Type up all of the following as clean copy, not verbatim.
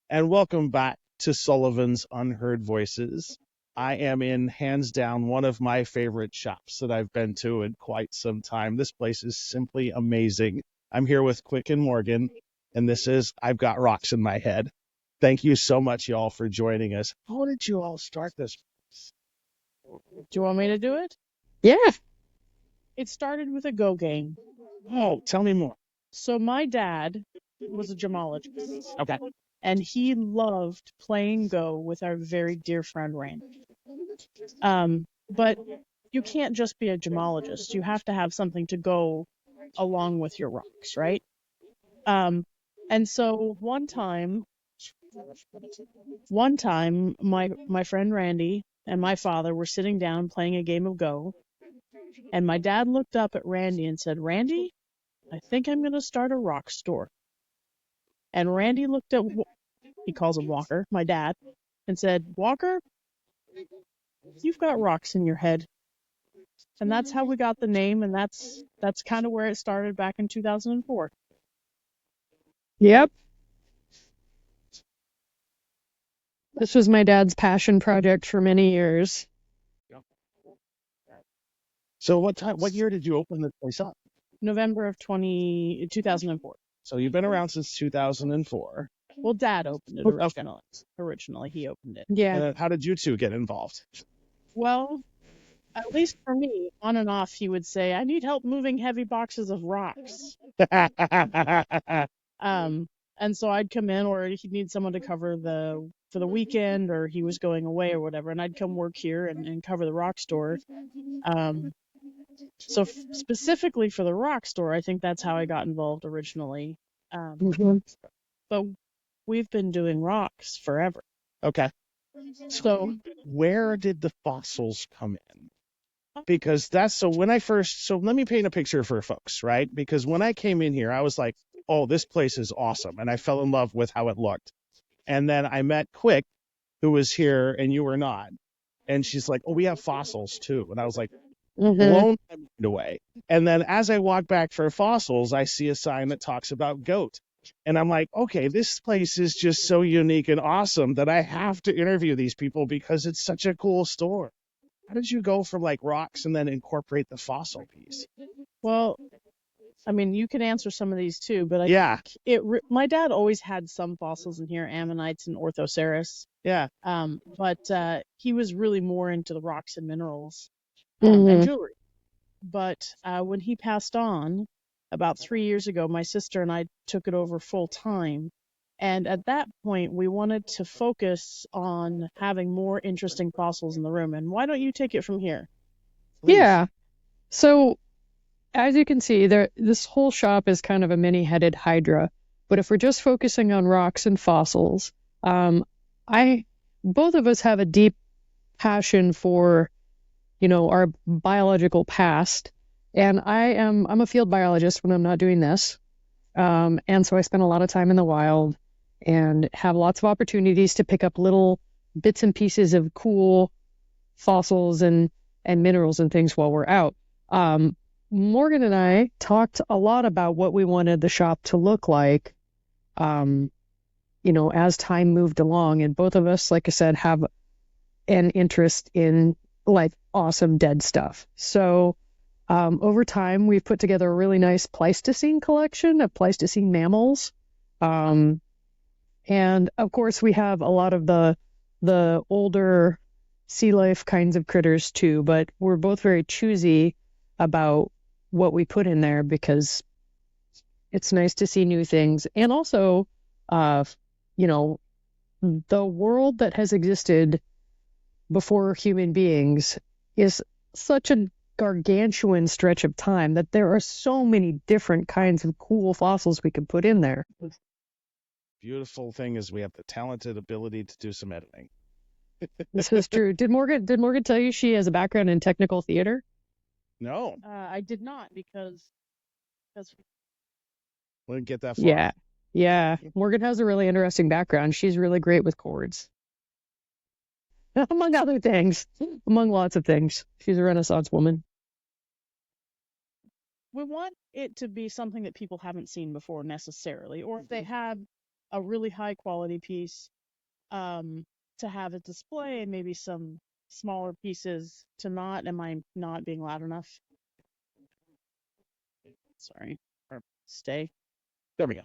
and welcome back to Sullivan's Unheard Voices. I am in, hands down, one of my favorite shops that I've been to in quite some time. This place is simply amazing. I'm here with Quick and Morgan, and this is I've Got Rocks in My Head. Thank you so much, y'all, for joining us. How did you all start this? Do you want me to do it? Yeah. It started with a Go game. Oh, tell me more. So my dad was a gemologist, Okay. and he loved playing Go with our very dear friend Randy. But you can't just be a gemologist. You have to have something to go along with your rocks, right? And so one time, my friend Randy and my father were sitting down playing a game of Go, and my dad looked up at Randy and said, "Randy, I think I'm going to start a rock store." And Randy looked at, he calls him Walker, my dad, and said, "Walker, you've got rocks in your head." And that's how we got the name, and that's kind of where it started back in 2004. Yep. This was my dad's passion project for many years. So what year did you open this place up? November of 2004. So you've been around since 2004. Well, Dad opened it originally. Originally, he opened it. Yeah. And how did you two get involved? Well, at least for me, on and off, he would say, "I need help moving heavy boxes of rocks." And so I'd come in, or he'd need someone to cover for the weekend, or he was going away or whatever, and I'd come work here and cover the rock store. So specifically for the rock store, I think that's how I got involved originally. But we've been doing rocks forever. Okay. So where did the fossils come in? Because so let me paint a picture for folks, right? Because when I came in here, I was like, oh, this place is awesome. And I fell in love with how it looked. And then I met Quick, who was here and you were not. And she's like, oh, we have fossils too. And I was like, blown my mind away. And then as I walk back for fossils, I see a sign that talks about goat. And I'm like, okay, this place is just so unique and awesome that I have to interview these people because it's such a cool store. How did you go from like rocks and then incorporate the fossil piece? Well, I mean, you can answer some of these too, but my dad always had some fossils in here, ammonites and orthoceras. Yeah. But he was really more into the rocks and minerals and jewelry. But when he passed on about 3 years ago, my sister and I took it over full time. And at that point, we wanted to focus on having more interesting fossils in the room. And why don't you take it from here? Please. Yeah. So, as you can see, this whole shop is kind of a many-headed hydra. But if we're just focusing on rocks and fossils, both of us have a deep passion for, our biological past. And I'm a field biologist when I'm not doing this. And so I spend a lot of time in the wild and have lots of opportunities to pick up little bits and pieces of cool fossils and minerals and things while we're out. Morgan and I talked a lot about what we wanted the shop to look like, as time moved along. And both of us, like I said, have an interest in like awesome dead stuff. So over time, we've put together a really nice Pleistocene collection of Pleistocene mammals. And of course, we have a lot of the older sea life kinds of critters too, but we're both very choosy about what we put in there because it's nice to see new things. And also, the world that has existed before human beings is such a gargantuan stretch of time that there are so many different kinds of cool fossils we can put in there. Beautiful thing is we have the talented ability to do some editing. This is true. Did Morgan tell you she has a background in technical theater? No. I did not because we didn't get that far. Yeah. Morgan has a really interesting background. She's really great with chords. Among lots of things. She's a Renaissance woman. We want it to be something that people haven't seen before necessarily, or if they have, a really high quality piece to have it display, and maybe some smaller pieces to not. Am I not being loud enough? Sorry. Or stay. There we go.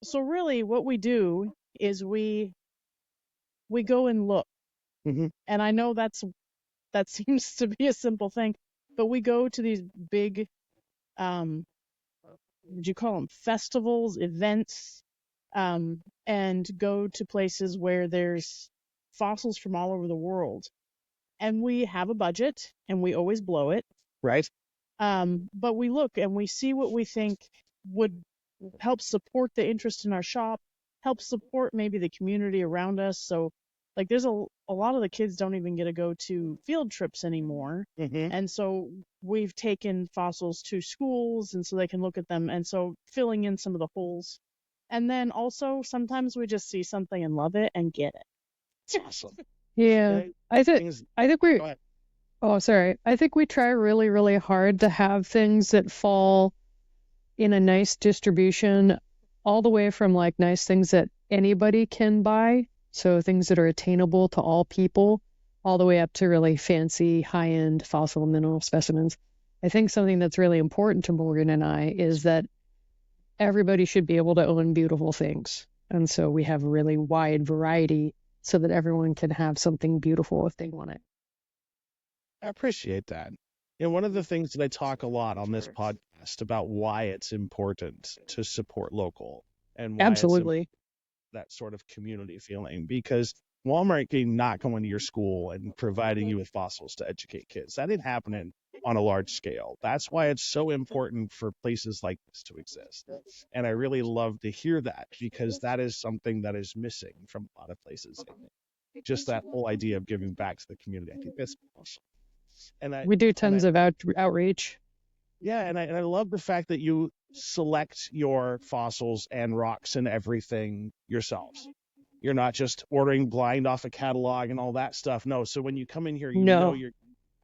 So really what we do is we go and look. Mm-hmm. And I know that seems to be a simple thing, but we go to these big, would you call them festivals, events, and go to places where there's fossils from all over the world. And we have a budget, and we always blow it. Right. But we look and we see what we think would help support the interest in our shop, help support maybe the community around us. So, like, there's a lot of the kids don't even get to go to field trips anymore. Mm-hmm. And so we've taken fossils to schools, and so they can look at them. And so filling in some of the holes. And then also sometimes we just see something and love it and get it. It's awesome. Yeah. I think we, Go ahead. oh, sorry. I think we try really, really hard to have things that fall in a nice distribution, all the way from like nice things that anybody can buy, so things that are attainable to all people, all the way up to really fancy, high-end fossil mineral specimens. I think something that's really important to Morgan and I is that everybody should be able to own beautiful things. And so we have a really wide variety so that everyone can have something beautiful if they want it. I appreciate that. And one of the things that I talk a lot on this podcast about why it's important to support local and why Absolutely. that sort of community feeling, because Walmart not going to your school and providing you with fossils to educate kids. That ain't happening on a large scale. That's why it's so important for places like this to exist. And I really love to hear that, because that is something that is missing from a lot of places. Just that whole idea of giving back to the community. I think that's awesome. And we do tons of outreach. Yeah, and I love the fact that you select your fossils and rocks and everything yourselves. You're not just ordering blind off a catalog and all that stuff. No, so when you come in here, you know your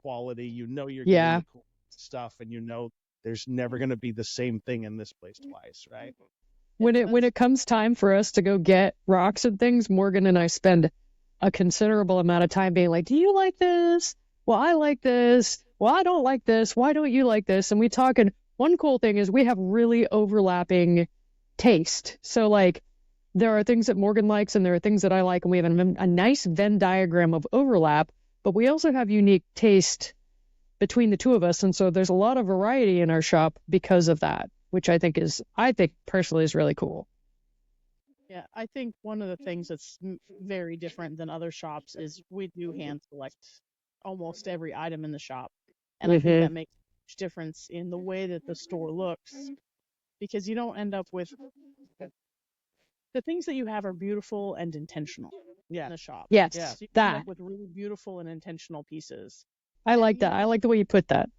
quality, you know you're getting the cool stuff, and you know there's never going to be the same thing in this place twice, right? When it comes time for us to go get rocks and things, Morgan and I spend a considerable amount of time being like, do you like this? Well, I like this. Well, I don't like this. Why don't you like this? And we talk, and one cool thing is we have really overlapping taste. So like there are things that Morgan likes and there are things that I like, and we have a nice Venn diagram of overlap, but we also have unique taste between the two of us. And so there's a lot of variety in our shop because of that, which I think personally is really cool. Yeah, I think one of the things that's very different than other shops is we do hand select almost every item in the shop. And I think that makes a huge difference in the way that the store looks, because you don't end up with the things that you have are beautiful and intentional in the shop. Yes, so you that. end up with really beautiful and intentional pieces. I like that. I like the way you put that.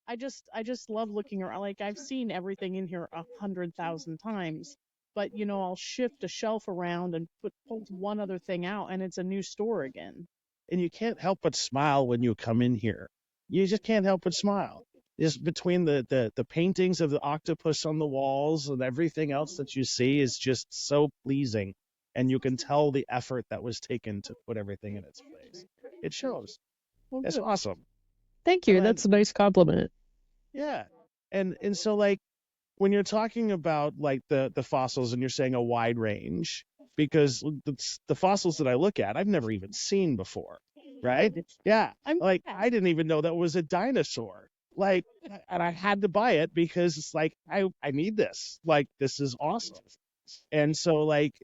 I just love looking around. Like, I've seen everything in here 100,000 times, but I'll shift a shelf around and pull one other thing out, and it's a new store again. And you can't help but smile when you come in here. You just can't help but smile. Just between the paintings of the octopus on the walls and everything else that you see is just so pleasing. And you can tell the effort that was taken to put everything in its place. It shows. Well, it's awesome. Thank you. That's a nice compliment. Yeah. And so, like, when you're talking about like the fossils and you're saying a wide range, because the fossils that I look at, I've never even seen before, right? Yeah. I didn't even know that was a dinosaur. Like, and I had to buy it because it's like, I need this. Like, this is awesome. And so, like,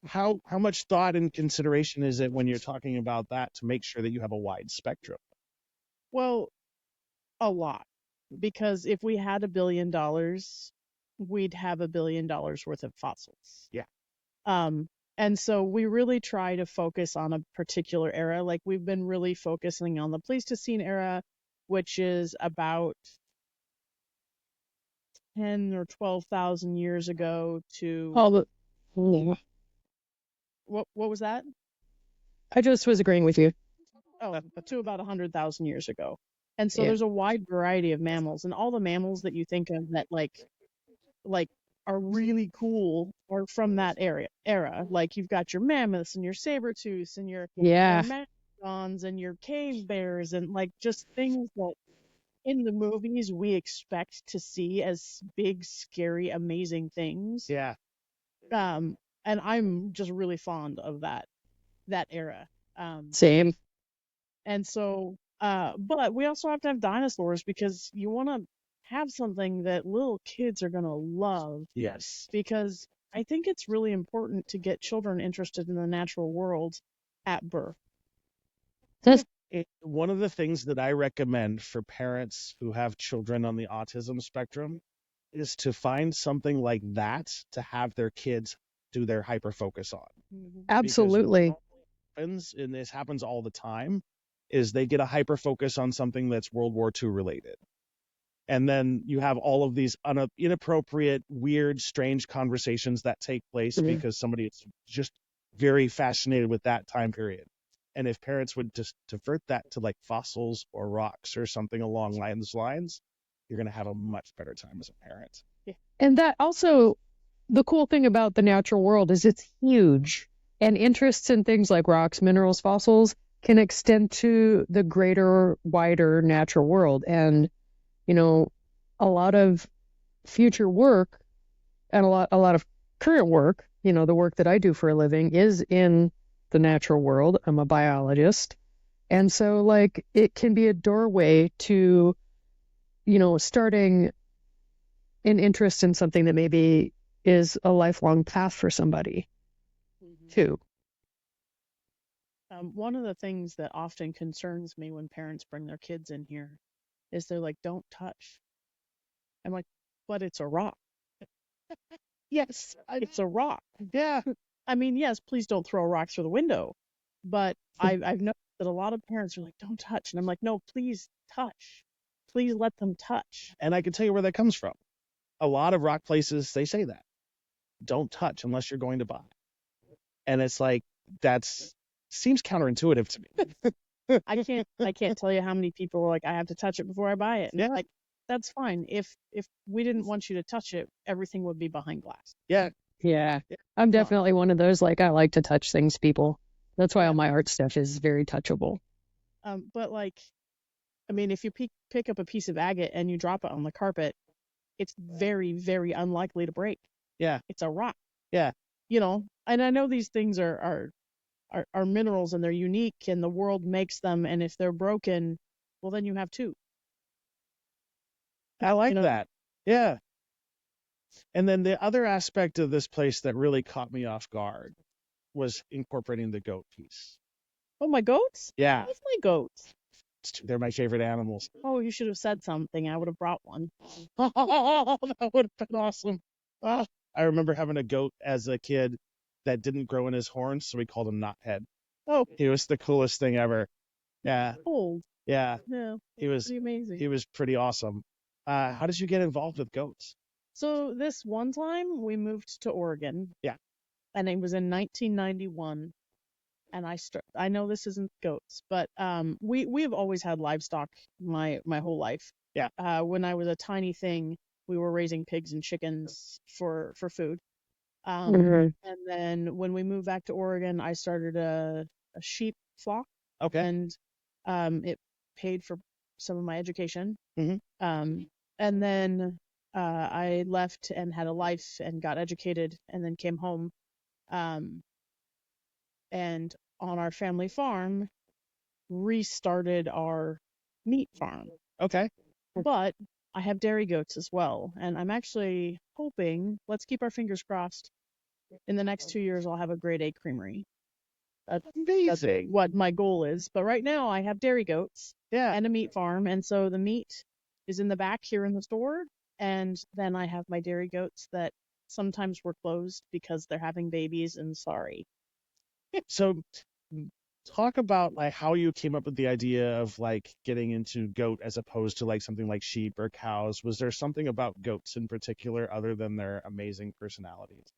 how much thought and consideration is it when you're talking about that to make sure that you have a wide spectrum? Well, a lot. Because if we had $1 billion, we'd have $1 billion worth of fossils. Yeah. And so we really try to focus on a particular era. Like, we've been really focusing on the Pleistocene era, which is about 10 or 12,000 years ago to... What was that? I just was agreeing with you. Oh, to about 100,000 years ago. And so there's a wide variety of mammals, and all the mammals that you think of that, like, like are really cool are from that era. Like you've got your mammoths and your saber-tooths and your Yeah. mastodons and your cave bears and like just things that in the movies we expect to see as big, scary, amazing things. Yeah. Um, and I'm just really fond of that era. Same. And so, but we also have to have dinosaurs because you want to have something that little kids are gonna love. Yes. Because I think it's really important to get children interested in the natural world at birth. That's One of the things that I recommend for parents who have children on the autism spectrum is to find something like that to have their kids do their hyper focus on. absolutely. Happens, and this happens all the time, is they get a hyper focus on something that's World War II related. And then you have all of these inappropriate, weird, strange conversations that take place because somebody is just very fascinated with that time period. And if parents would just divert that to like fossils or rocks or something along those lines, you're going to have a much better time as a parent. And that also, the cool thing about the natural world is it's huge. And interests in things like rocks, minerals, fossils can extend to the greater, wider natural world. And, you know, a lot of future work and a lot of current work, you know, the work that I do for a living is in the natural world. I'm a biologist. And so, like, it can be a doorway to, you know, starting an interest in something that maybe is a lifelong path for somebody, too. One of the things that often concerns me when parents bring their kids in here is they're like, don't touch. I'm like, but it's a rock. Yes, it's a rock. Yeah. I mean, yes, please don't throw rocks through the window. But I've noticed that a lot of parents are like, don't touch. And I'm like, no, please touch. Please let them touch. And I can tell you where that comes from. A lot of rock places, they say that. Don't touch unless you're going to buy. And it's like, seems counterintuitive to me. I can't tell you how many people are like, I have to touch it before I buy it. And Yeah. like, that's fine. If we didn't want you to touch it, everything would be behind glass. Yeah. Yeah. I'm definitely one of those, like, I like to touch things, people. That's why all my art stuff is very touchable. But like, I mean, if you pick up a piece of agate and you drop it on the carpet, it's very, very unlikely to break. Yeah. It's a rock. Yeah. You know, and I know these things are minerals and they're unique and the world makes them. And if they're broken, well, then you have two. I like You know? that. Yeah. And then the other aspect of this place that really caught me off guard was incorporating the goat piece. Oh, my goats? Yeah. I love my goats. They're my favorite animals. Oh, you should have said something. I would have brought one. Oh, that would have been awesome. Oh, I remember having a goat as a kid that didn't grow in his horns, so we called him Knothead. Oh, He was the coolest thing ever. Yeah. old. Yeah. Yeah, He was pretty amazing. he was pretty awesome. How did you get involved with goats? So this one time we moved to Oregon. Yeah. And it was in 1991. And I know this isn't goats, but we've always had livestock my whole life. Yeah. When I was a tiny thing, we were raising pigs and chickens for food. And then when we moved back to Oregon, I started a sheep flock, Okay. and it paid for some of my education. Mhm. And then I left and had a life and got educated, and then came home. And on our family farm, restarted our meat farm. Okay. But I have dairy goats as well, and I'm actually hoping, let's keep our fingers crossed, in the next 2 years I'll have a grade A creamery. That's Amazing. what my goal is. But right now I have dairy goats Yeah. and a meat farm, and so the meat is in the back here in the store, and then I have my dairy goats that sometimes were closed because they're having babies, and sorry. So talk about like how you came up with the idea of like getting into goat as opposed to like something like sheep or cows. Was there something about goats in particular other than their amazing personalities?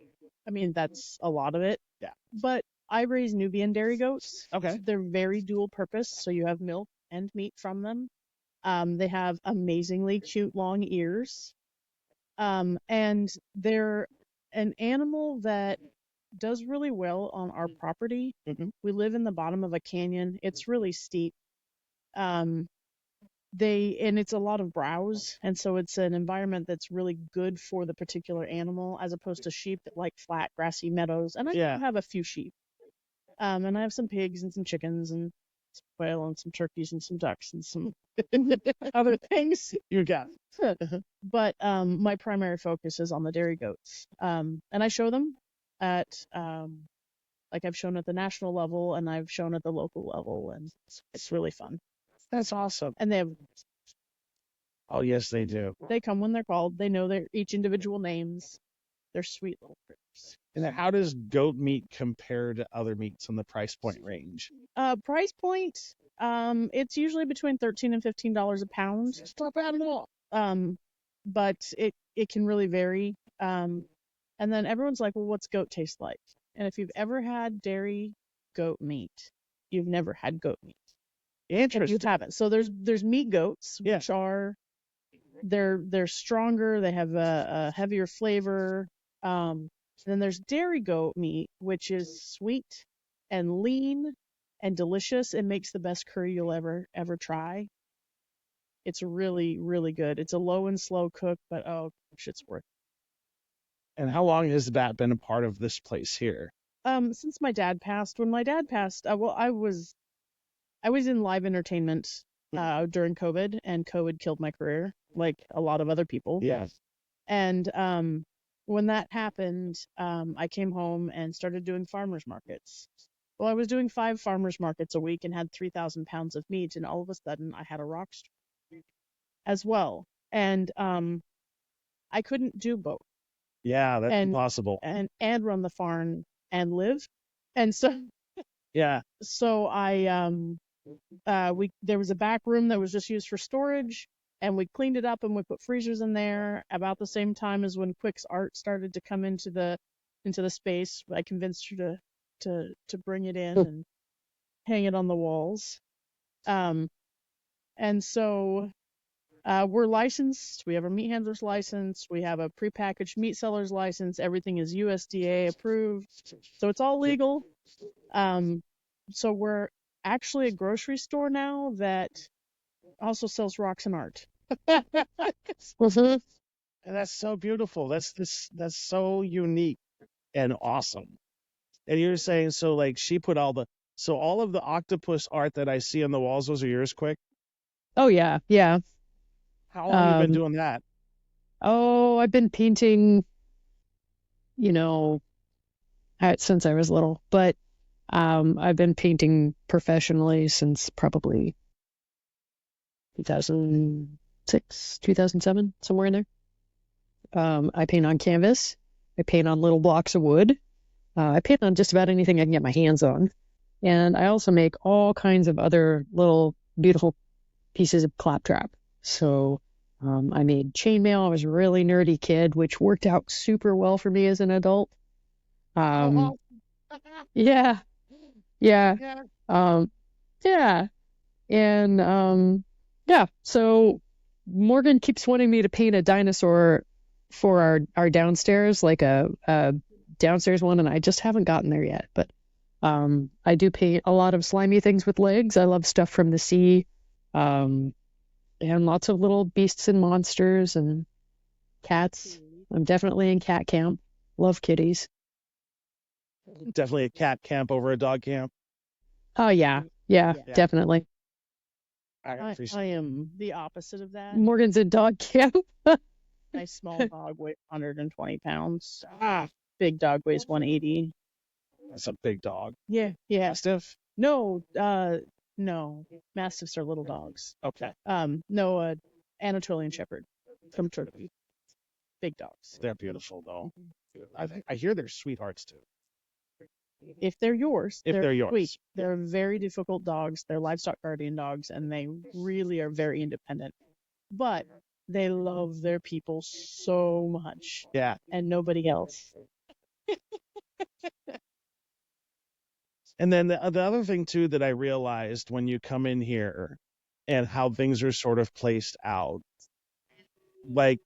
I mean, that's a lot of it. Yeah. But I raise Nubian dairy goats. Okay. They're very dual purpose, so you have milk and meat from them. They have amazingly cute long ears. And they're an animal that does really well on our property. We live in the bottom of a canyon. It's really steep. And it's a lot of browse, and so it's an environment that's really good for the particular animal, as opposed to sheep that like flat, grassy meadows. And I do have a few sheep. And I have some pigs and some chickens and some quail and some turkeys and some ducks and some other things. You got it. But my primary focus is on the dairy goats. And I show them at like I've shown at the national level and I've shown at the local level, and it's really fun. That's awesome. And they have. Oh yes, they do. They come when they're called. They know their each individual names. They're sweet little critters. And then how does goat meat compare to other meats on the price point range? Price point, it's usually between $13 and $15 a pound. It's not bad at all. But it can really vary. And then everyone's like, well, what's goat taste like? And if you've ever had dairy goat meat, you've never had goat meat. Interesting. If you haven't. So there's meat goats, which are they're stronger. They have a heavier flavor. Then there's dairy goat meat, which is sweet and lean and delicious. It makes the best curry you'll ever try. It's really, really good. It's a low and slow cook, but oh gosh, it's worth it. And how long has that been a part of this place here? Since my dad passed. When my dad passed, well, I was in live entertainment during COVID, and COVID killed my career, like a lot of other people. Yes. And when that happened, I came home and started doing farmers markets. Well, I was doing 5 farmers markets a week and had 3,000 pounds of meat, and all of a sudden I had a rock store as well. And I couldn't do both. Yeah, that's impossible. And run the farm and live. And so so I there was a back room that was just used for storage, and we cleaned it up and we put freezers in there about the same time as when Quick's art started to come into the space. I convinced her to bring it in and hang it on the walls. And so we're licensed. We have a meat handler's license. We have a prepackaged meat seller's license. Everything is USDA approved. So it's all legal. So we're actually a grocery store now that also sells rocks and art. And that's so beautiful. That's so unique and awesome. And you're saying, so like she put all of the octopus art that I see on the walls, those are yours, Quick? Oh yeah. How long have you been doing that? Oh, I've been painting, since I was little, but I've been painting professionally since probably 2006, 2007, somewhere in there. I paint on canvas. I paint on little blocks of wood. I paint on just about anything I can get my hands on. And I also make all kinds of other little beautiful pieces of claptrap. So I made chainmail. I was a really nerdy kid, which worked out super well for me as an adult. Yeah. And so Morgan keeps wanting me to paint a dinosaur for our downstairs, like a downstairs one, and I just haven't gotten there yet. But I do paint a lot of slimy things with legs. I love stuff from the sea, and lots of little beasts and monsters and cats. I'm definitely in cat camp. Love kitties. Definitely a cat camp over a dog camp. Oh yeah, definitely. I am the opposite of that. Morgan's in dog camp. My small dog weighs 120 pounds. Big dog weighs 180. That's a big dog. Yeah. Mastiff? No, no. Mastiffs are little dogs. Okay. No, Anatolian Shepherd from Turkey. Big dogs. They're beautiful though. I hear they're sweethearts too. If they're yours, they're yours. Sweet. They're very difficult dogs. They're livestock guardian dogs, and they really are very independent. But they love their people so much. Yeah. And nobody else. And then the other thing too that I realized when you come in here and how things are sort of placed out, like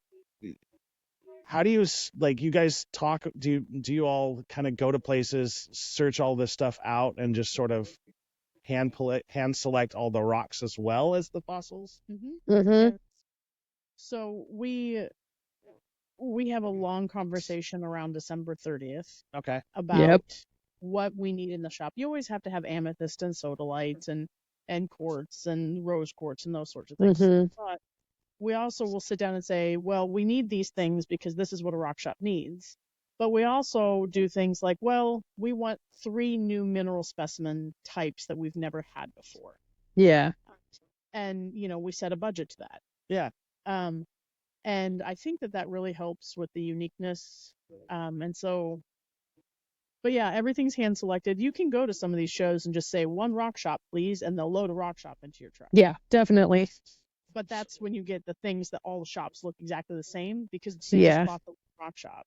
how do you like you guys talk? Do you all kind of go to places, search all this stuff out, and just sort of hand select all the rocks as well as the fossils? Mm-hmm. So we have a long conversation around December 30th Okay. about Yep. what we need in the shop. You always have to have amethyst and sodalites and quartz and rose quartz and those sorts of things. Mm-hmm. But we also will sit down and say, well, we need these things because this is what a rock shop needs. But we also do things like, well, we want 3 new mineral specimen types that we've never had before. Yeah. And, we set a budget to that. Yeah. And I think that really helps with the uniqueness. But yeah, everything's hand selected. You can go to some of these shows and just say 1 rock shop, please, and they'll load a rock shop into your truck. Yeah, definitely. But that's when you get the things that all the shops look exactly the same because they just bought the rock shop.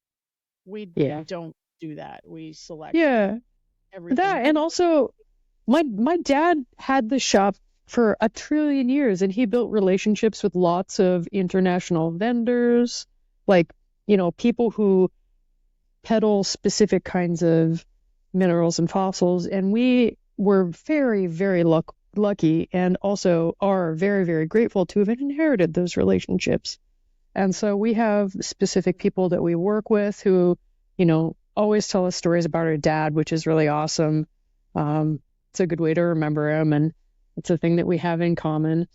We don't do that. We select everything. That, and also my dad had the shop for 1 trillion years, and he built relationships with lots of international vendors, like, people who peddle specific kinds of minerals and fossils. And we were very, very lucky, and also are very, very grateful to have inherited those relationships. And so we have specific people that we work with who, always tell us stories about our dad, which is really awesome. It's a good way to remember him, and it's a thing that we have in common.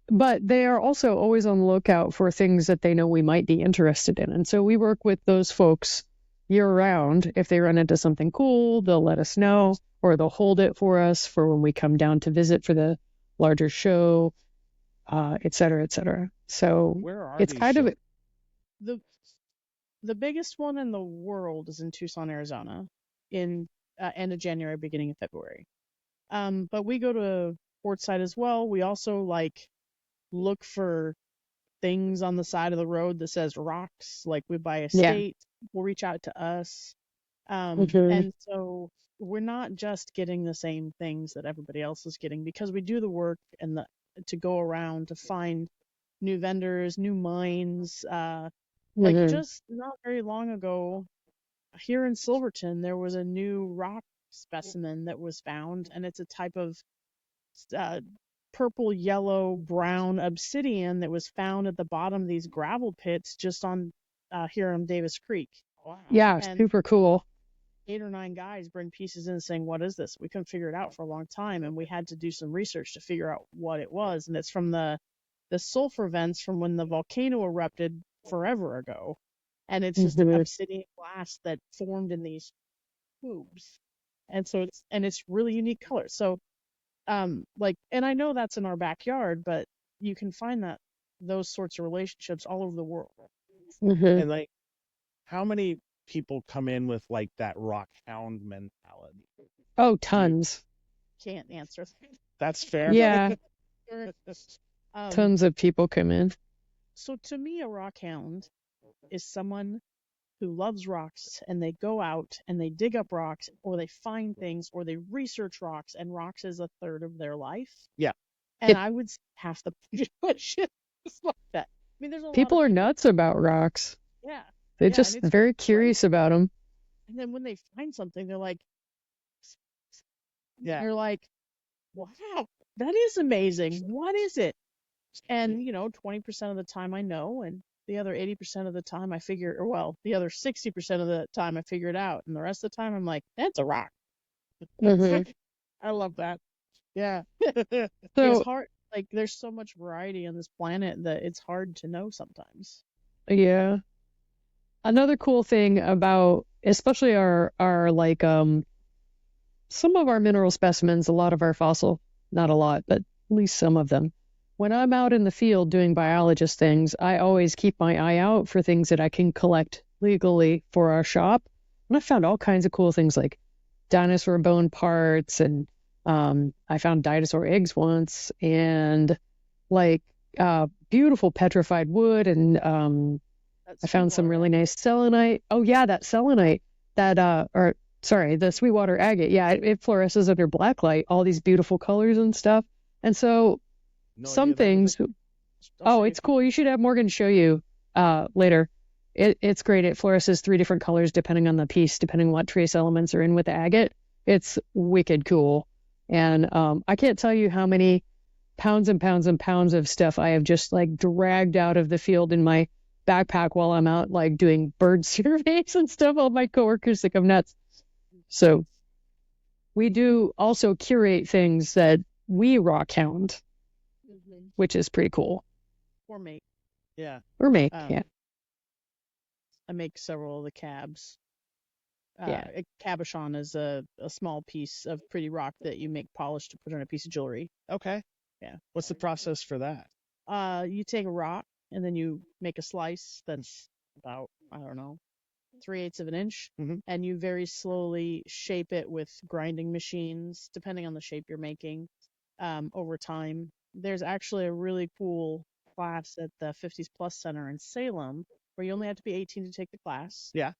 But they are also always on the lookout for things that they know we might be interested in. And so we work with those folks year round. If they run into something cool, they'll let us know, or they'll hold it for us for when we come down to visit for the larger show, et cetera, et cetera. So where are it's these kind shows? of the biggest one in the world is in Tucson, Arizona, in end of January, beginning of February. But we go to Portside as well. We also look for things on the side of the road that says rocks. Like we buy a state, will reach out to us. And so we're not just getting the same things that everybody else is getting because we do the work and to go around to find new vendors, new mines. Just not very long ago, here in Silverton, there was a new rock specimen that was found, and it's a type of purple, yellow, brown obsidian that was found at the bottom of these gravel pits just on here on Davis Creek. Wow. Yeah, And super cool. 8 or 9 guys bring pieces in saying, what is this? We couldn't figure it out for a long time, and we had to do some research to figure out what it was. And it's from the sulfur vents from when the volcano erupted forever ago. And it's just an obsidian glass that formed in these tubes. And so it's really unique color. So and I know that's in our backyard, but you can find those sorts of relationships all over the world. And how many people come in with that rock hound mentality? Oh, tons. Can't answer. That's fair. Yeah. Tons of people come in. So to me, a rock hound is someone who loves rocks, and they go out and they dig up rocks, or they find things, or they research rocks, and rocks is a third of their life. Yeah. And I would say half the population is like that. I mean, there's a lot of people are nuts about rocks. Yeah. They're just very curious about them. And then when they find something, they're like, yeah. They're like, wow, that is amazing. What is it? And, 20% of the time I know, and the other 80% of the time I figure, the other 60% of the time I figure it out. And the rest of the time I'm like, that's a rock. I love that. Yeah. So it's hard. There's so much variety on this planet that it's hard to know sometimes. Yeah. Another cool thing about, especially our some of our mineral specimens, a lot of our fossil, not a lot, but at least some of them. When I'm out in the field doing biologist things, I always keep my eye out for things that I can collect legally for our shop. And I found all kinds of cool things like dinosaur bone parts, and I found dinosaur eggs once, and beautiful petrified wood, and I found some really nice selenite. Oh yeah, that selenite, the Sweetwater agate. Yeah, it fluoresces under blacklight, all these beautiful colors and stuff. And so some things, it's cool. You should have Morgan show you. later. It's great. It fluoresces 3 different colors depending on the piece, depending on what trace elements are in with the agate. It's wicked cool. And I can't tell you how many pounds and pounds and pounds of stuff I have just like dragged out of the field in my backpack while I'm out like doing bird surveys and stuff. All my coworkers think I'm nuts. So we do also curate things that we rock hound, which is pretty cool. Or make. Yeah. Or make, Um, yeah. I make several of the cabs. Yeah. A cabochon is a small piece of pretty rock that you make polished to put on a piece of jewelry. Okay. Yeah. What's the process for that? You take a rock and then you make a slice that's about, I don't know, 3/8 of an inch, Mhm. and you very slowly shape it with grinding machines, depending on the shape you're making, over time. There's actually a really cool class at the 50s Plus Center in Salem where you only have to be 18 to take the class. Yeah.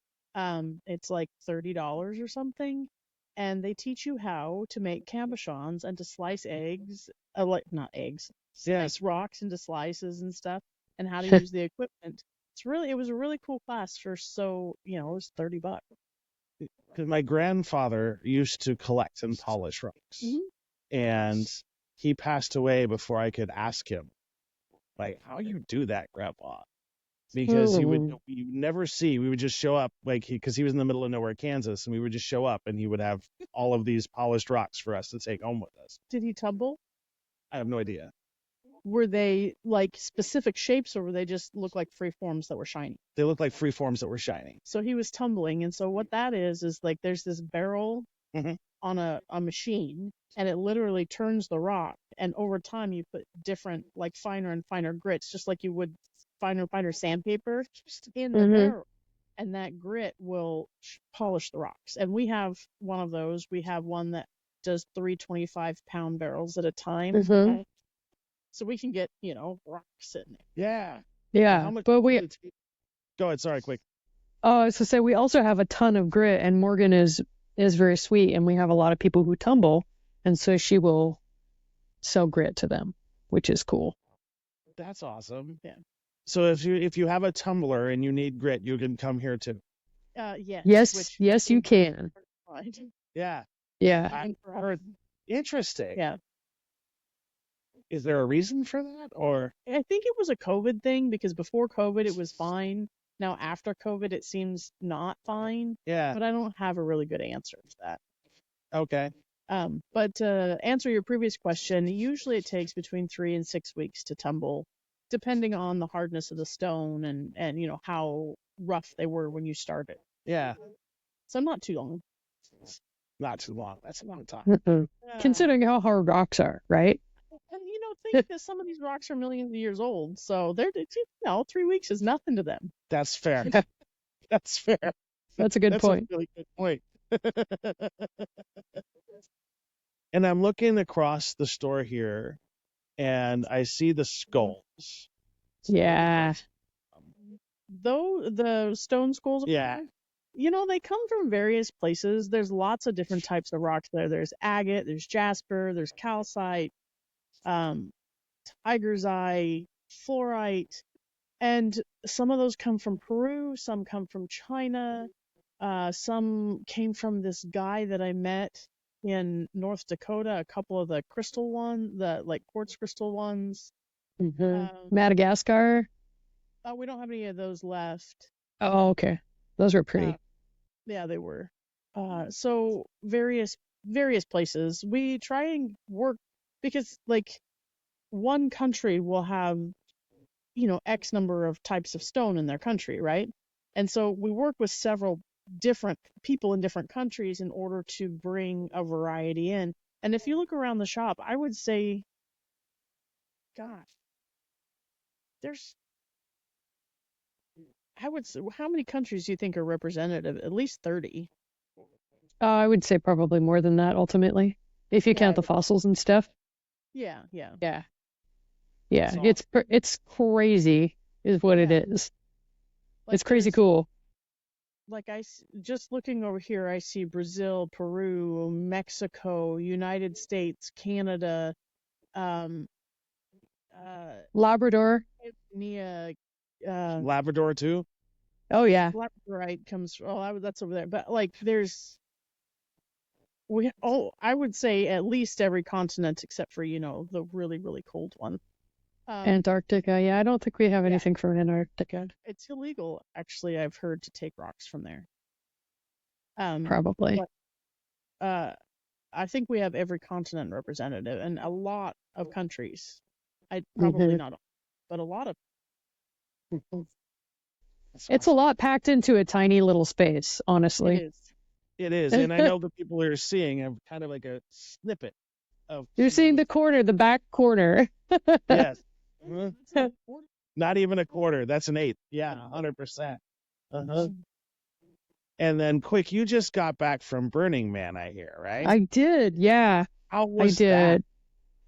It's like $30 or something, and they teach you how to make cabochons and to slice eggs, not eggs, Yeah. slice rocks into slices and stuff, and how to use the equipment. It was a really cool class for it was $30. Because my grandfather used to collect and polish rocks, and he passed away before I could ask him, like, how you do that, Grandpa? Because you never see. We would just show up, like because he was in the middle of nowhere, Kansas, and we would just show up, and he would have all of these polished rocks for us to take home with us. Did he tumble? I have no idea. Were they like specific shapes, or were they just look like free forms that were shiny? They looked like free forms that were shining. So he was tumbling, and so what that is like there's this barrel on a machine, and it literally turns the rock, and over time you put different, like finer and finer grits, just like you would finer and finer sandpaper in the barrel, and that grit will polish the rocks. And we have one of those. We have one that does 3 25-pound barrels at a time. So we can get, rocks in there. Yeah. Yeah. How much? But Go ahead. Sorry, quick. So say we also have a ton of grit, and Morgan is very sweet, and we have a lot of people who tumble, and so she will sell grit to them, which is cool. That's awesome. Yeah. So if you have a tumbler and you need grit, you can come here too. Yes. Yes, you can. Yeah. Yeah. I heard. Interesting. Yeah. Is there a reason for that, or? I think it was a COVID thing, because before COVID it was fine. Now after COVID it seems not fine. Yeah. But I don't have a really good answer for that. Okay. But to answer your previous question, usually it takes between 3 and 6 weeks to tumble, depending on the hardness of the stone and how rough they were when you started. Yeah. So not too long. Not too long. That's a long time. Considering how hard rocks are, right? And think that some of these rocks are millions of years old, so 3 weeks is nothing to them. That's fair. That's fair. That's a good point. That's a really good point. And I'm looking across the store here, and I see the skulls. Yeah. Though the stone skulls, Yeah. they come from various places. There's lots of different types of rocks there. There's agate, there's jasper, there's calcite, tiger's eye, fluorite, and some of those come from Peru, some come from China, some came from this guy that I met in North Dakota, a couple of the crystal ones, the like quartz crystal ones. Madagascar? We don't have any of those left. Oh, okay. Those were pretty. Yeah, they were. So various places. We try and work, because like one country will have, X number of types of stone in their country, right? And so we work with several different people in different countries in order to bring a variety in. And if you look around the shop, I would say, God, how many countries do you think are representative? At least 30. I would say probably more than that ultimately, if you count the fossils and stuff. Yeah. Yeah. It's crazy, is what it is. It's crazy cool. Like just looking over here, I see Brazil, Peru, Mexico, United States, Canada, Labrador. Tanzania, Labrador too. Oh yeah. Labradorite comes. That's over there. But like, I would say at least every continent except for the really really cold one. Antarctica. Yeah, I don't think we have Yeah, anything from Antarctica. it's illegal actually. I've heard to take rocks from there. Probably. But I think we have every continent represented and a lot of countries. I probably Hmm. not all, but a lot of. That's It's a awesome. lot packed into a tiny little space, It honestly. is. It is, and I know the people who are seeing have kind of like a snippet of You're some of seeing the. the corner, the back corner. Yes. Not even a quarter. That's an eighth. Yeah, 100%. Uh-huh. And then, quick, you just got back from Burning Man, I hear, right? I did, yeah, How I was that? did.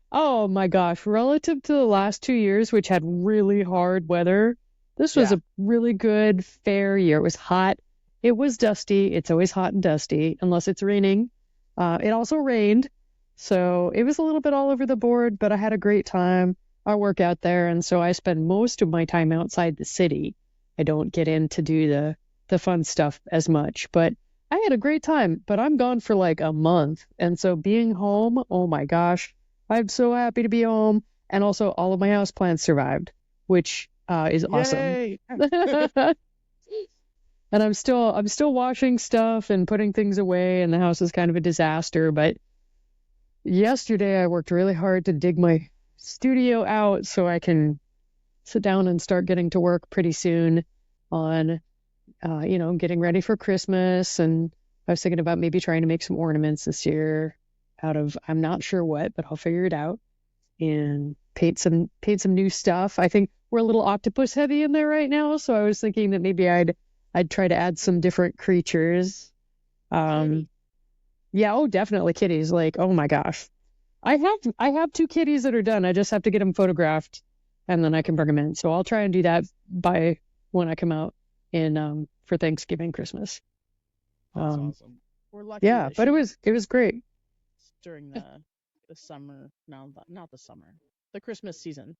Oh my gosh, relative to the last 2 years, which had really hard weather, this was Yeah. a really good, fair year. It was hot. It was dusty. It's always hot and dusty, unless it's raining. It also rained, so it was a little bit all over the board, but I had a great time. I work out there, and so I spend most of my time outside the city. I don't get in to do the fun stuff as much, but I had a great time. But I'm gone for like a month, and so being home, oh my gosh. I'm so happy to be home. And also, all of my houseplants survived, which is awesome. Yay! And I'm still washing stuff and putting things away, and the house is kind of a disaster. But yesterday, I worked really hard to dig my studio out so I can sit down and start getting to work pretty soon on, getting ready for Christmas. And I was thinking about maybe trying to make some ornaments this year out of I'm not sure what, but I'll figure it out and paint some new stuff. I think we're a little octopus heavy in there right now, so I was thinking that maybe I'd try to add some different creatures. Yeah, oh definitely kitties. Like, oh my gosh. I have two kitties that are done. I just have to get them photographed and then I can bring them in. So I'll try and do that by when I come out in for Thanksgiving, Christmas. That's Um awesome. We're lucky yeah, that but she it was great. during the summer. No, not the summer. The Christmas season.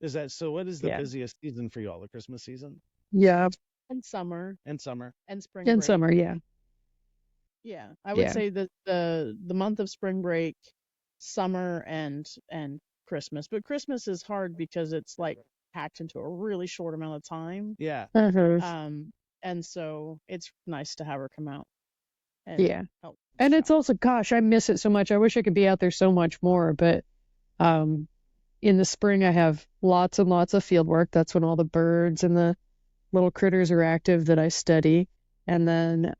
Is that so? What is the Yeah. busiest season for y'all? The Christmas season Yeah, And summer and summer? and spring in break. summer, yeah. Yeah, I would Yeah. say that the month of spring break, summer, and Christmas. But Christmas is hard because it's like packed into a really short amount of time. Yeah. And so it's nice to have her come out and Yeah. help And it's shop. also, gosh, I miss it so much. I wish I could be out there so much more. But um, in the spring, I have lots and lots of field work. That's when all the birds and the little critters are active that I study. And then,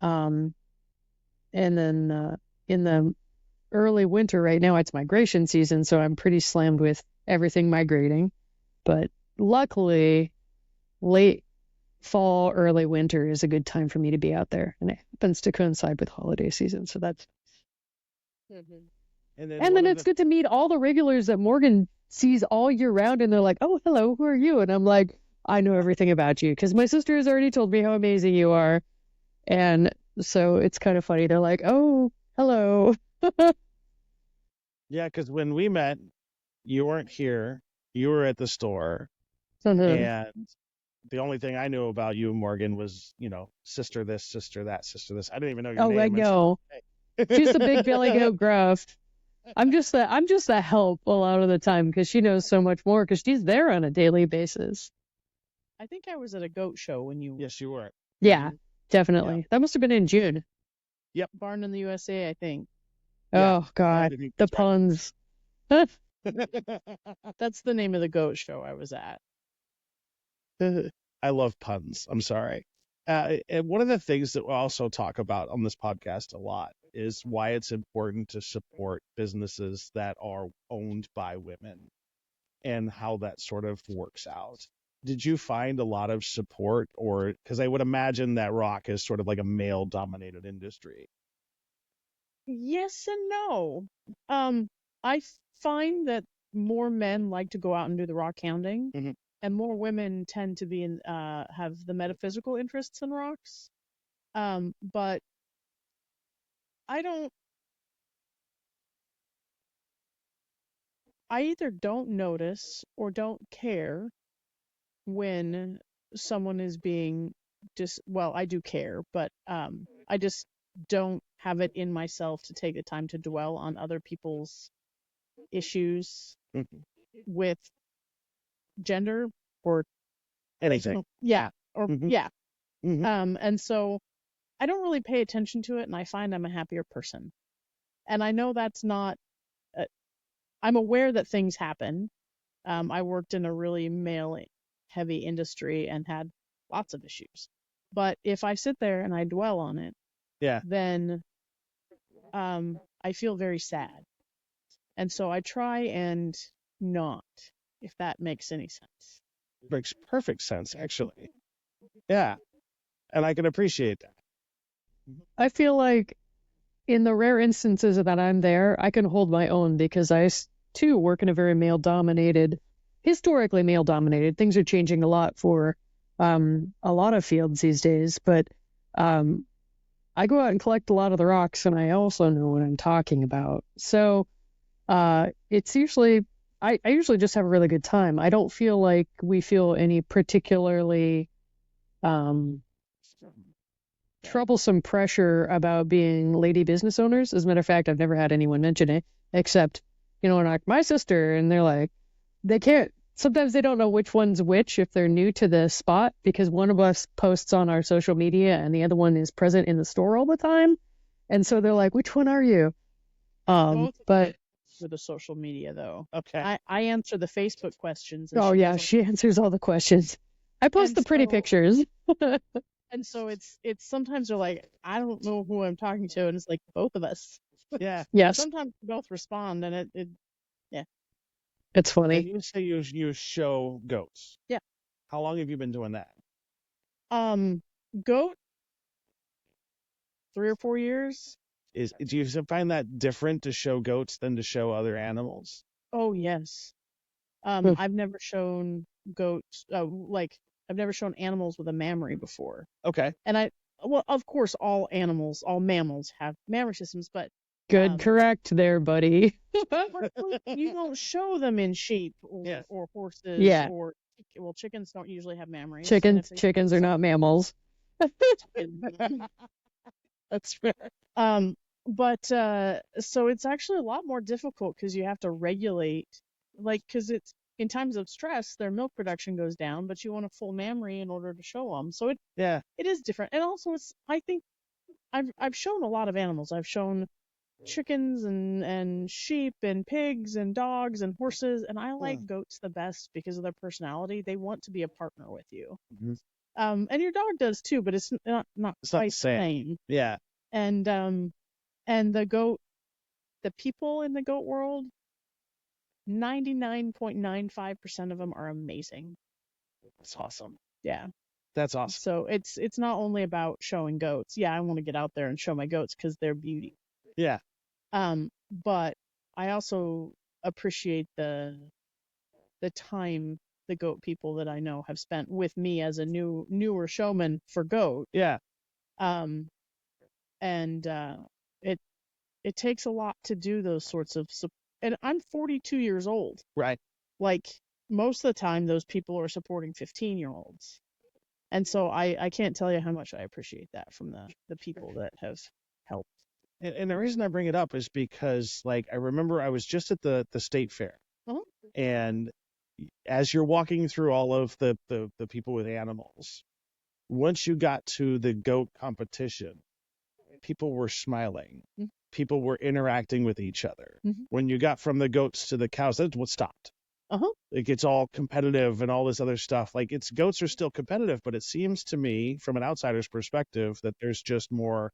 in the early winter, right now, it's migration season, so I'm pretty slammed with everything migrating. But luckily, late fall, early winter is a good time for me to be out there, and it happens to coincide with holiday season, so that's. And then And one then of it's the good to meet all the regulars that Morgan sees all year round, and they're like, "Oh, hello, who are you?" And I'm like, "I know everything about you because my sister has already told me how amazing you are." And so it's kind of funny. They're like, "Oh, hello." yeah, because when we met, you weren't here. You were at the store, Mhm. and the only thing I knew about you, Morgan, was sister this, sister that, sister this. I didn't even know your Oh, I name know. She's the big belly goat gruff. I'm just the help a lot of the time because she knows so much more because she's there on a daily basis. I think I was at a goat show when you Yes, you were. Yeah, Mhm. definitely. That must have been in June. Barn in the USA, I think. Yeah. Oh God, Everything the was right. puns. That's the name of the goat show I was at. I love puns. I'm sorry. And one of the things that we also talk about on this podcast a lot is why it's important to support businesses that are owned by women and how that sort of works out. Did you find a lot of support, or because I would imagine that rock is sort of like a male dominated industry? Yes and no. I find that more men like to go out and do the rock hounding, Mhm. and more women tend to be have the metaphysical interests in rocks. But I don't. I either don't notice or don't care when someone is being well, I do care, but I just don't have it in myself to take the time to dwell on other people's issues Mhm. with gender or Anything. yeah, or Mhm. yeah. Mhm. And so I don't really pay attention to it, and I find I'm a happier person. And I know that's not. I'm aware that things happen. I worked in a really male-heavy industry and had lots of issues. But if I sit there and I dwell on it, Yeah. then I feel very sad. And so I try and not, if that makes any sense. Makes perfect sense, actually. Yeah. And I can appreciate that. I feel like in the rare instances that I'm there, I can hold my own because too work in a very historically male dominated. Things are changing a lot for a lot of fields these days, but um, I go out and collect a lot of the rocks, and I also know what I'm talking about. So it's usually I usually just have a really good time. I don't feel like we feel any particularly um, troublesome pressure about being lady business owners. As a matter of fact, I've never had anyone mention it, except, like my sister, and they're like, they can't, sometimes they don't know which one's which if they're new to the spot because one of us posts on our social media and the other one is present in the store all the time. And so they're like, which one are you? Both But with the social media, though. Okay. I answer the Facebook questions, and oh she yeah, does. she answers all the questions. I post And the pretty so, pictures. and so it's sometimes they're like, I don't know who I'm talking to, and it's like both of us. Yeah. Yes, Sometimes we both respond, and yeah, it's And funny. you say you show goats. yeah. How long have you been doing that? Goat 3 or 4 years. Do you find that different to show goats than to show other animals? Oh yes. Hmm. I've never shown goats, like I've never shown animals with a mammary before. Okay. And well, of course, all mammals have mammary systems, but Good, correct there, buddy. you don't show them in sheep Yes. or horses Yeah, or well, chickens don't usually have mammaries, and if they chickens are not mammals. That's fair. um, but so it's actually a lot more difficult because you have to regulate, like, because it's in times of stress, their milk production goes down, but you want a full mammary in order to show them. So Yeah. it is different, and also I think I've shown a lot of animals. I've shown chickens and sheep and pigs and dogs and horses, and I like goats the best because of their personality. They want to be a partner with you. Mhm. And your dog does too, but it's not It's not quite the the same. same. Yeah. And the people in the goat world, 99.95% of them are amazing. That's awesome. Yeah. That's awesome. So it's not only about showing goats. Yeah, I want to get out there and show my goats because they're beauty. Yeah. But I also appreciate the time the goat people that I know have spent with me as a newer showman for goat. Yeah. Um, and it takes a lot to do those sorts of and I'm 42 years old. Right. Like most of the time those people are supporting 15-year-olds. And so I can't tell you how much I appreciate that from the people that have helped. And the reason I bring it up is because, like, I remember I was just at the state fair, Uh-huh. and as you're walking through all of the people with animals, once you got to the goat competition, people were smiling. Mhm. People were interacting with each other. Mhm. When you got from the goats to the cows, that's what stopped. Uh-huh. Like, it's all competitive and all this other stuff. Like, goats are still competitive, but it seems to me, from an outsider's perspective, that there's just more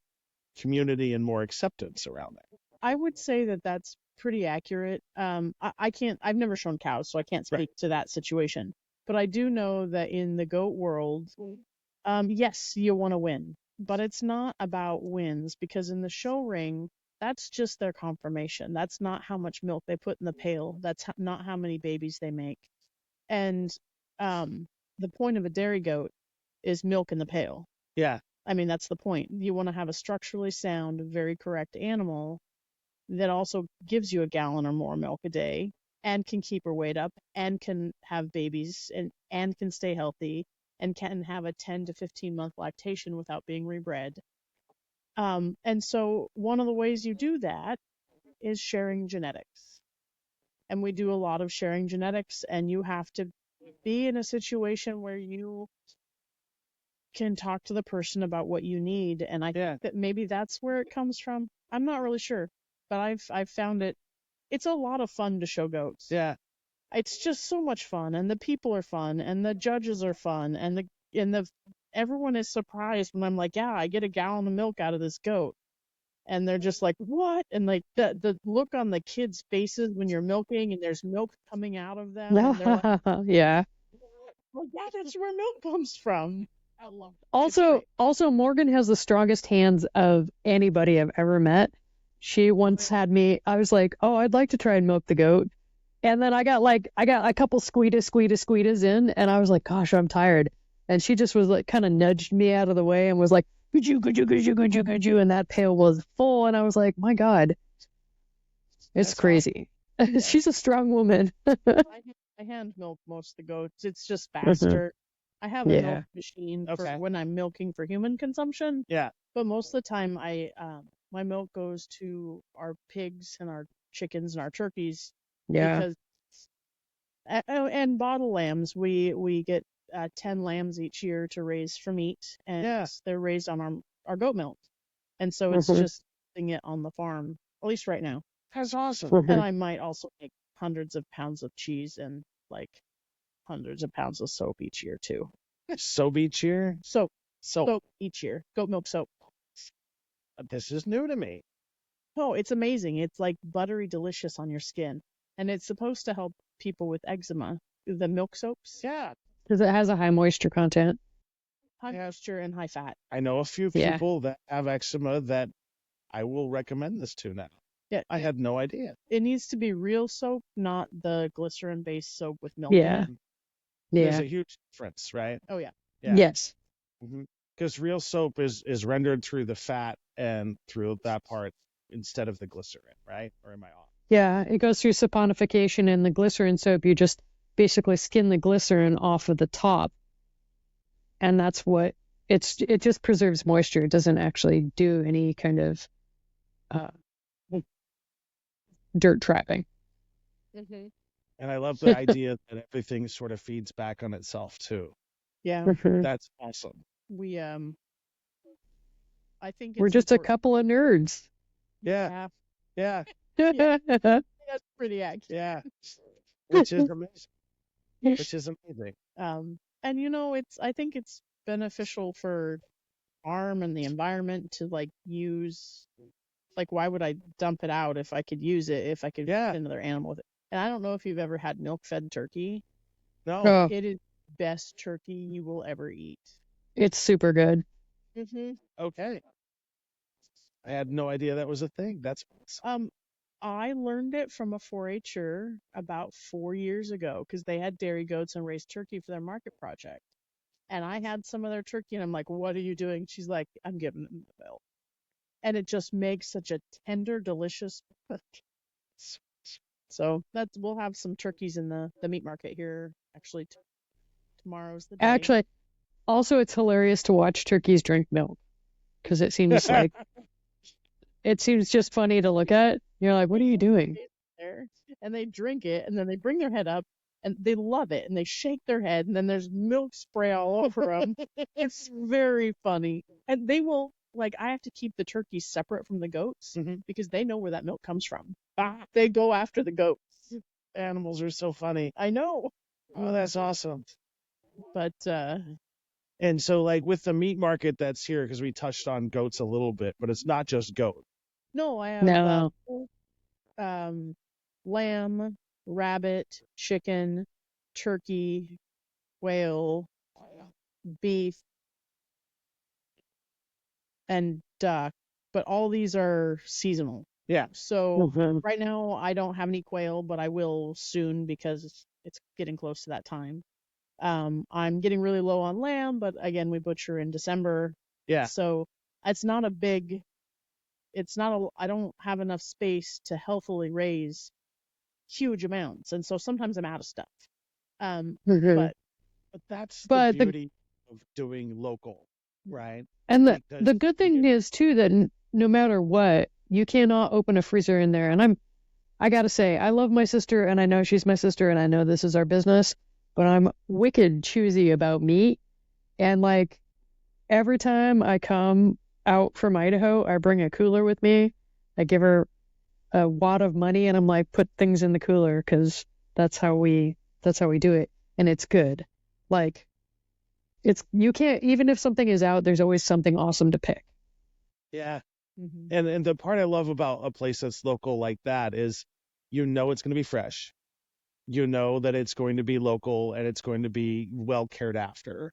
community and more acceptance around that. I would say that that's pretty accurate. I can't. I've never shown cows, so I can't speak to that situation. But I do know that in the goat world, yes, you want to win, but it's not about wins because in the show ring, that's just their confirmation. That's not how much milk they put in the pail. That's not how many babies they make. And the point of a dairy goat is milk in the pail. Yeah. I mean, that's the point. You want to have a structurally sound, very correct animal that also gives you a gallon or more milk a day. and can keep her weight up and can have babies and can stay healthy and can have a 10 to 15 month lactation without being rebred. And so one of the ways you do that is sharing genetics. And we do a lot of sharing genetics, and you have to be in a situation where you can talk to the person about what you need. And I think that maybe that's where it comes from. I'm not really sure, but I've found it's a lot of fun to show goats. Yeah. It's just so much fun, and the people are fun, and the judges are fun, and the everyone is surprised when I'm like, yeah, I get a gallon of milk out of this goat. And they're just like, what? And like the look on the kids' faces when you're milking and there's milk coming out of them. And they're like, Yeah. well, yeah, that's where milk comes from. I love it. Also, Morgan has the strongest hands of anybody I've ever met. She once had me, I was like, oh, I'd like to try and milk the goat. And then I got a couple squeetas in, and I was like, gosh, I'm tired. And she just was like, kind of nudged me out of the way and was like, could you, and that pail was full. And I was like, my God, it's crazy. Awesome. She's a strong woman. I hand milk most of the goats. It's just faster. I have a milk machine for when I'm milking for human consumption. Yeah. But most of the time, my milk goes to our pigs and our chickens and our turkeys. Yeah. Because and bottle lambs, we get 10 lambs each year to raise for meat, and they're raised on our goat milk, and so it's just using it on the farm, at least right now. That's awesome. And I might also make hundreds of pounds of cheese and like hundreds of pounds of soap each year too. Soap each year? Soap each year. Goat milk soap. This is new to me. Oh, it's amazing. It's like buttery delicious on your skin. And it's supposed to help people with eczema. The milk soaps. Yeah. Because it has a high moisture content. High moisture and high fat. I know a few people that have eczema that I will recommend this to now. Yeah. I had no idea. It needs to be real soap, not the glycerin-based soap with milk in it. Yeah. There's a huge difference, right? Oh, yeah. Yes. Because real soap is rendered through the fat and through that part instead of the glycerin, right? Or am I off? Yeah, it goes through saponification, and the glycerin soap, you just basically skin the glycerin off of the top. And that's what it just preserves moisture. It doesn't actually do any kind of dirt trapping. And I love the idea that everything sort of feeds back on itself too. Yeah. That's awesome. We I think we're just a couple of nerds. Yeah. Yeah. That's pretty accurate. Yeah. Which is amazing. And I think it's beneficial for farm and the environment to like use, like, why would I dump it out if I could use it, if I could feed another animal with it? And I don't know if you've ever had milk-fed turkey. No. It is the best turkey you will ever eat. It's super good. Okay. I had no idea that was a thing. That's awesome. I learned it from a 4-H'er about 4 years ago because they had dairy goats and raised turkey for their market project. And I had some of their turkey, and I'm like, what are you doing? She's like, I'm giving them the milk. And it just makes such a tender, delicious milk. So we'll have some turkeys in the meat market here. Actually, tomorrow's the day. Actually, also it's hilarious to watch turkeys drink milk because it seems like it seems just funny to look at. You're like, what are you doing? And they drink it, and then they bring their head up, and they love it, and they shake their head, and then there's milk spray all over them. It's very funny. And they will, like, I have to keep the turkeys separate from the goats because they know where that milk comes from. They go after the goats. Animals are so funny. I know. Oh, that's awesome. But, and so, like, with the meat market that's here, because we touched on goats a little bit, but it's not just goat. No, I have lamb, rabbit, chicken, turkey, quail, beef, and duck. But all these are seasonal. Yeah. So right now I don't have any quail, but I will soon because it's getting close to that time. I'm getting really low on lamb, but again, we butcher in December. Yeah. So I don't have enough space to healthily raise huge amounts, and so sometimes I'm out of stuff. Mhm. But But that's the But the beauty of doing local, right? and the Because good thing is too that no matter what, you cannot open a freezer in there. And I gotta say, I love my sister, and I know she's my sister, and I know this is our business, but I'm wicked choosy about meat. And like every time I come out from Idaho, I bring a cooler with me. I give her a wad of money, and I'm like, put things in the cooler because that's how we do it, and it's good. Like you can't, even if something is out, there's always something awesome to pick. yeah, mhm. and the part I love about a place that's local like that is, it's going to be fresh. You know that it's going to be local and it's going to be well cared after.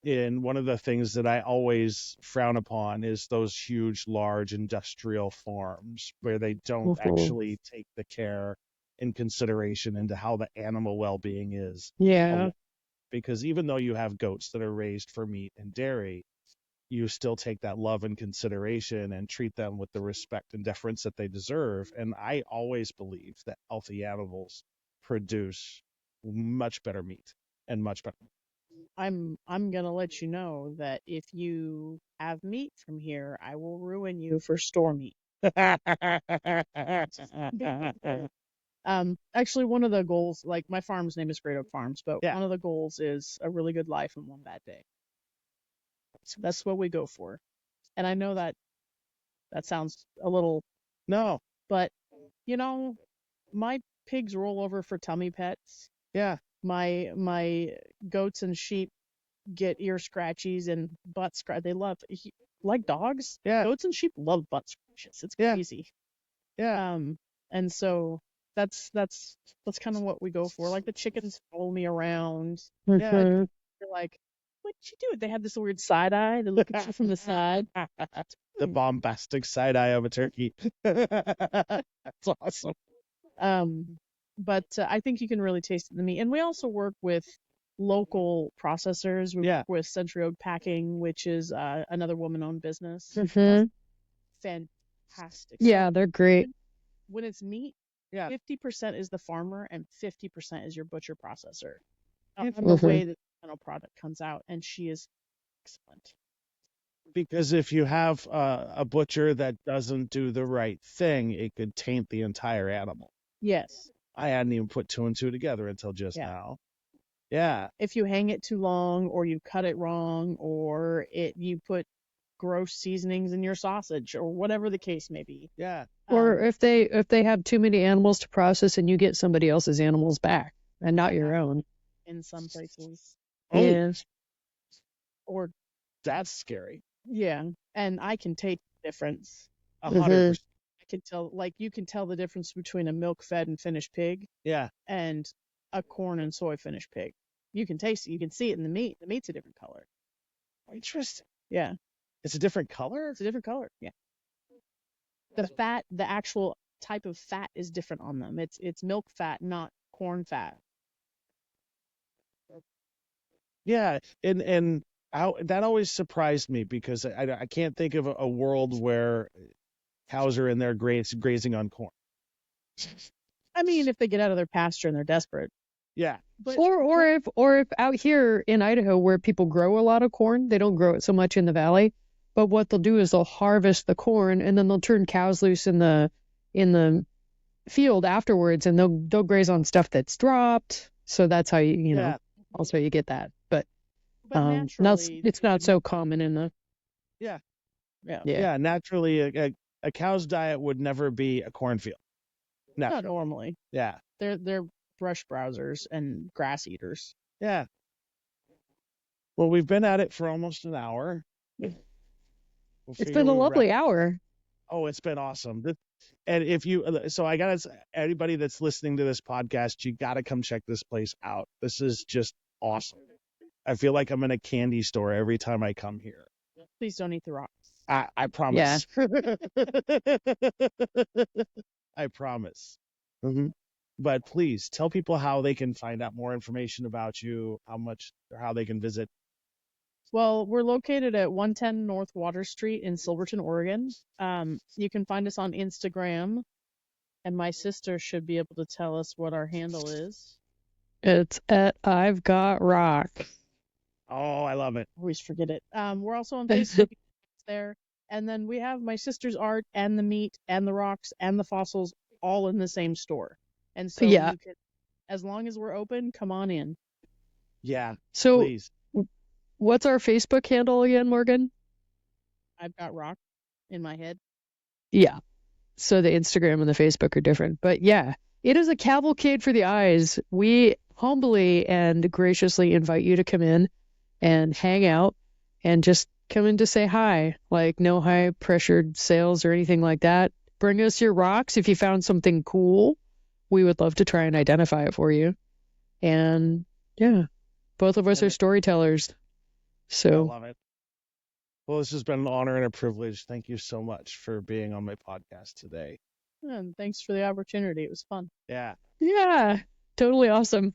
And one of the things that I always frown upon is those huge, large industrial farms where they don't Mhm. actually take the care and consideration into how the animal well-being is. Yeah. Because even though you have goats that are raised for meat and dairy, you still take that love and consideration and treat them with the respect and deference that they deserve. And I always believe that healthy animals produce much better meat and much better. I'm gonna let you know that if you have meat from here, I will ruin you for store meat. Actually, one of the goals, like my farm's name is Great Oak Farms, but Yeah. one of the goals is a really good life and one bad day. That's what we go for. And I know that sounds a little, No. but you know, my pigs roll over for tummy pets. Yeah. My goats and sheep get ear scratchies and butt scratch. They love like dogs. Yeah. Goats and sheep love butt scratches. It's Yeah. crazy. Yeah. And so that's kind of what we go for. Like the chickens follow me around. Yeah. Mhm. They're like, "What'd you do?" They have this weird side eye. They look at you from the side. The bombastic side eye of a turkey. That's awesome. But I think you can really taste the meat. And we also work with local processors. We Yeah. work with Century Oak Packing, which is another woman-owned business. Mhm. Fantastic. Yeah, they're great. When it's meat, Yeah. 50% is the farmer and 50% is your butcher processor. If- On the Mhm. way that the final product comes out, and she is excellent. Because if you have a butcher that doesn't do the right thing, it could taint the entire animal. Yes. I hadn't even put two and two together until just Yeah. now. Yeah. If you hang it too long, or you cut it wrong, or you put gross seasonings in your sausage, or whatever the case may be. Yeah. Or if they have too many animals to process and you get somebody else's animals back and not your own. In some places. Oh, Yeah. Or that's scary. yeah, and I can taste the difference. 100%. I can tell, like you can tell the difference between a milk-fed and finished pig Yeah. and a corn and soy finished pig. You can taste it. You can see it in the meat. The meat's a different color. Interesting. Yeah, It's a different color? it's a different color. Yeah. The fat, the actual type of fat is different on them. It's milk fat, not corn fat. Yeah. And that always surprised me because I can't think of a world where cows are in there grazing on corn. I mean, if they get out of their pasture and they're desperate. Yeah. But Or if out here in Idaho where people grow a lot of corn, they don't grow it so much in the valley. But what they'll do is they'll harvest the corn and then they'll turn cows loose in the field afterwards, and they'll graze on stuff that's dropped. So that's how you know Yeah. also you get that. But naturally, it's not so common in the Yeah. yeah, Yeah. Naturally, a cow's diet would never be a cornfield. not normally. Yeah. They're brush browsers and grass eaters. Yeah. Well, we've been at it for almost an hour. it's been a lovely hour. Oh, it's been awesome. And if you, so I gotta, anybody that's listening to this podcast, you gotta come check this place out. This is just awesome. I feel like I'm in a candy store every time I come here. Please don't eat the rocks. I promise. I promise. Mm-hmm. But please tell people how they can find out more information about you, how they can visit. Well, we're located at 110 North Water Street in Silverton, Oregon. You can find us on Instagram And my sister should be able to tell us what our handle is. It's at I've Got Rock. Oh, I love it. Always forget it. We're also on Facebook. It's there. And then we have my sister's art and the meat and the rocks and the fossils all in the same store. And so Yeah. you can, as long as we're open, come on in. Yeah, So please. what's our Facebook handle again, Morgan? I've got rock in my head. Yeah. So the Instagram and the Facebook are different. But yeah, it is a cavalcade for the eyes. We humbly and graciously invite you to come in and hang out and just come in to say hi. Like, no high pressured sales or anything like that. Bring us your rocks if you found something cool. We would love to try and identify it for you. And yeah, both of us are storytellers. I So love it. Well, this has been an honor and a privilege. Thank you so much for being on my podcast today. And thanks for the opportunity. It was fun. Yeah. yeah, totally awesome.